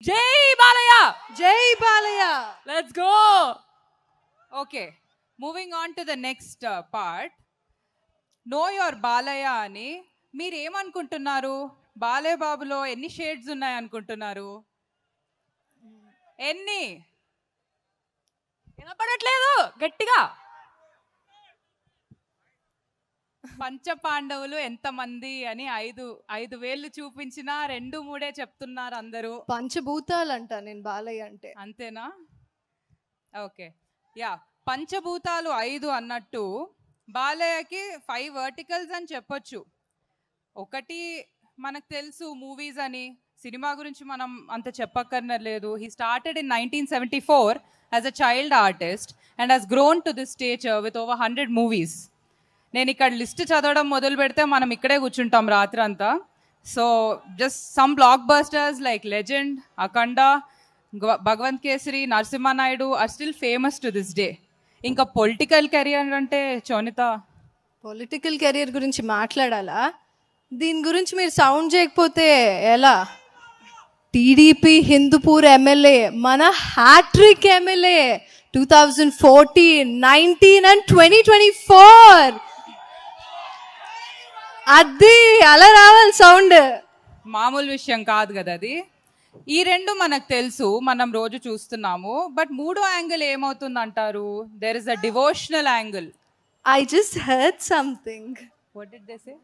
Jai Balaya! Jai Balaya! Let's go! Okay, moving on to the next part. Know your Balaya అని మీరు ఏమనుకుంటున్నారు? బాలయ్య బాబులో ఎన్ని shades ఉన్నాయి అనుకుంటున్నారు? ఎన్ని? వినపడట్లేదు గట్టిగా. పంచపాండవులు ఎంతమంది అని ఐదు వేళ్ళు చూపించినా 2-3 చెప్తున్నారు అందరూ. పంచభూతాలు అంట నేను బాలయ్య అంటే. అంతేనా? ఓకే, యా, పంచభూతాలు 5 అన్నట్టు బాలయ్యకి 5 వర్టికల్స్ అని చెప్పొచ్చు. ఒకటి మనకు తెలుసు మూవీస్ అని, సినిమా గురించి మనం అంత చెప్పక్కర్లేదు. He started in 1974 as a child artist and has grown to this stature with over 100 movies. నేను ఇక్కడ లిస్ట్ చదవడం మొదలు పెడితే మనం ఇక్కడే కూర్చుంటాం రాత్రి అంతా. So just some blockbusters like Legend, Akhanda, Bhagavanth Kesari, Narasimha Naidu are still famous to this day. ఇంకా పొలిటికల్ కెరియర్ అంటే చోనిత, పొలిటికల్ కెరియర్ గురించి మాట్లాడాలా? దీని గురించి మీరు సౌండ్ చేయకపోతే ఎలా? టీడీపీ హిందూపూర్ ఎమ్మెల్యే, మన హ్యాట్రిక్ ఎమ్మెల్యే 2014, 19 and 2024. అది అలా రావాలి సౌండ్. మామూలు విషయం కాదు కదా అది. ఈ రెండు మనకు తెలుసు, మనం రోజు చూస్తున్నాము. బట్ మూడో యాంగిల్ ఏమవుతుంది అంటారు? There is a devotional angle. I just heard something. What did they say?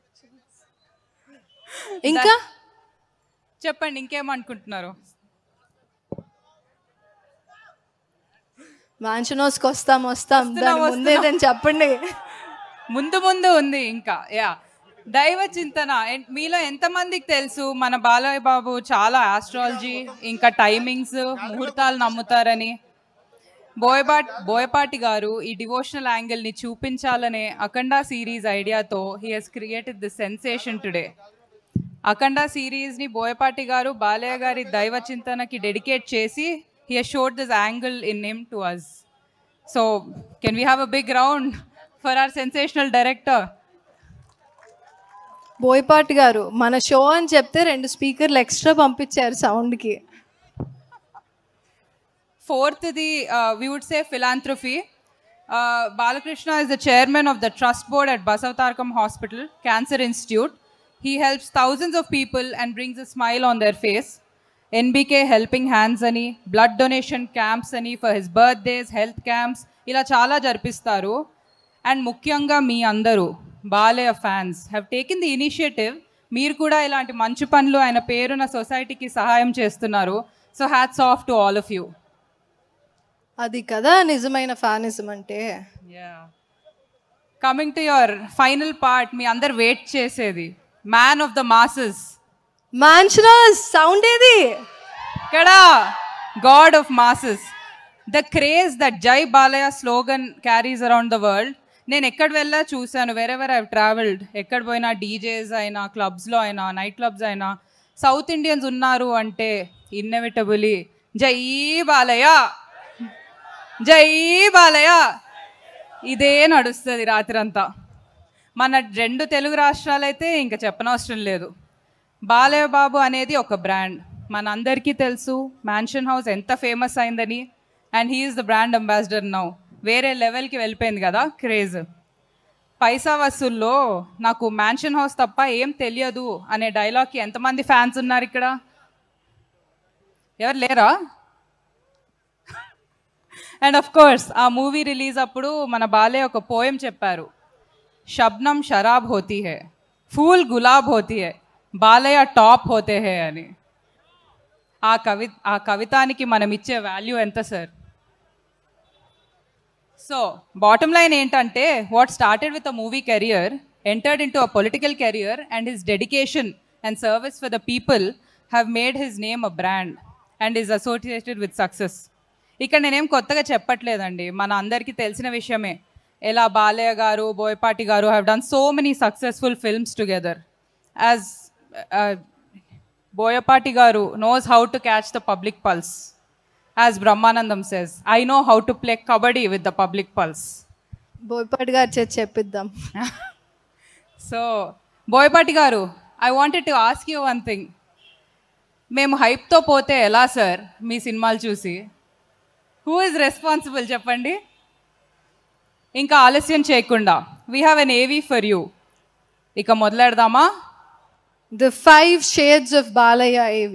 ఇంకా చెప్పండి, ఇంకేమనుకుంటున్నారు? మ్యాన్షనోస్కి వస్తాం ముందేదని చెప్పండి. ముందు ఉంది ఇంకా. యా, దైవ చింతన మీలో ఎంతమందికి తెలుసు మన బాలయ్య బాబు చాలా ఆస్ట్రాలజీ ఇంకా టైమింగ్స్ ముహూర్తాలు నమ్ముతారని? బోయపాటి గారు ఈ డివోషనల్ యాంగిల్ని చూపించాలనే అఖండ సిరీస్ ఐడియాతో he has created the sensation today. Akhanda సిరీస్ని బోయపాటి గారు బాలయ్య గారి దైవ చింతనకి డెడికేట్ చేసి he has showed this angle in him to us. So can we have a big round for our sensational director? Boyapati గారు మన షో అని చెప్తే 2 స్పీకర్లు ఎక్స్ట్రా పంపించారు సౌండ్కి. Fourth, we would say philanthropy. Balakrishna is the chairman of the trust board at Basavatarkam Hospital Cancer Institute. He helps thousands of people and brings a smile on their face. NBK helping hands అని, blood donation camps అని, for his birthdays health camps, ఇలా చాలా జరిపిస్తారు. And ముఖ్యంగా మీ అందరూ Balayya fans have taken the initiative. మీరు కూడా ఇలాంటి మంచి పనులు ఆయన పేరున సొసైటీకి సహాయం చేస్తున్నారు. So hats off to all of you. అది కదా నిజమైన ఫ్యానిజం అంటే. Coming to your final part, మీ అందరు వెయిట్ చేసేది, man of the masses. Mansion House sound ఏది? ఇక్కడ god of masses. The craze that జై Balayya slogan carries around the world. నేను ఎక్కడ వెళ్ళా చూశాను, వెరెవర్ ఐ ట్రావెల్డ్, ఎక్కడ పోయినా డీజేస్ అయినా, క్లబ్స్లో అయినా, నైట్ క్లబ్స్ అయినా, సౌత్ ఇండియన్స్ ఉన్నారు అంటే ఇన్నెవిటబుల్లీ జై బాలయ్య, జై బాలయ్య ఇదే నడుస్తుంది రాత్రంతా. మన 2 తెలుగు రాష్ట్రాలైతే ఇంకా చెప్పనవసరం లేదు. బాలయ్య బాబు అనేది ఒక బ్రాండ్. మన అందరికీ తెలుసు మ్యాన్షన్ హౌస్ ఎంత ఫేమస్ అయిందని. And he is the brand ambassador now. వేరే లెవెల్కి వెళ్ళిపోయింది కదా క్రేజ్. పైసా వసూల్లో నాకు మ్యాన్షన్ హౌస్ తప్ప ఏం తెలియదు అనే డైలాగ్కి ఎంతమంది ఫ్యాన్స్ ఉన్నారు ఇక్కడ? ఎవరు లేరా? అండ్ ఆఫ్ కోర్స్ ఆ మూవీ రిలీజ్ అప్పుడు మన బాలయ్య ఒక పోయం చెప్పారు, షబ్నం షరాబ్ హోతీ హై, ఫూల్ గులాబ్ హోతీ హై, బాలయ్య టాప్ హోతే హే అని. ఆ కవితానికి మనం ఇచ్చే వాల్యూ ఎంత సార్? సో బాటమ్ లైన్ ఏంటంటే, what started with a movie career entered into a political career and his dedication and service for the people have made his name a brand and is associated with success. ఇక్కడ నేనేం కొత్తగా చెప్పట్లేదండి, మన అందరికీ తెలిసిన విషయమే. ఎలా బాలయ్య గారు, బోయపాటి గారు have done so many successful films together. As Boyapati garu knows how to catch the public pulse. As Brahmanandam says, I know how to play kabaddi with the public pulse. Boyapati garu చెప్పిద్దాం. So, Boyapati garu, I wanted to ask you one thing. మేము హైప్తో పోతే ఎలా sir మీ సినిమాలు చూసి? Who is responsible చెప్పండి. ఇంకా ఆలస్యం చేయకుండా we have an ఏవీ ఫర్ యూ. ఇక మొదలెడదామా? The 5 Shades of Balaya AV.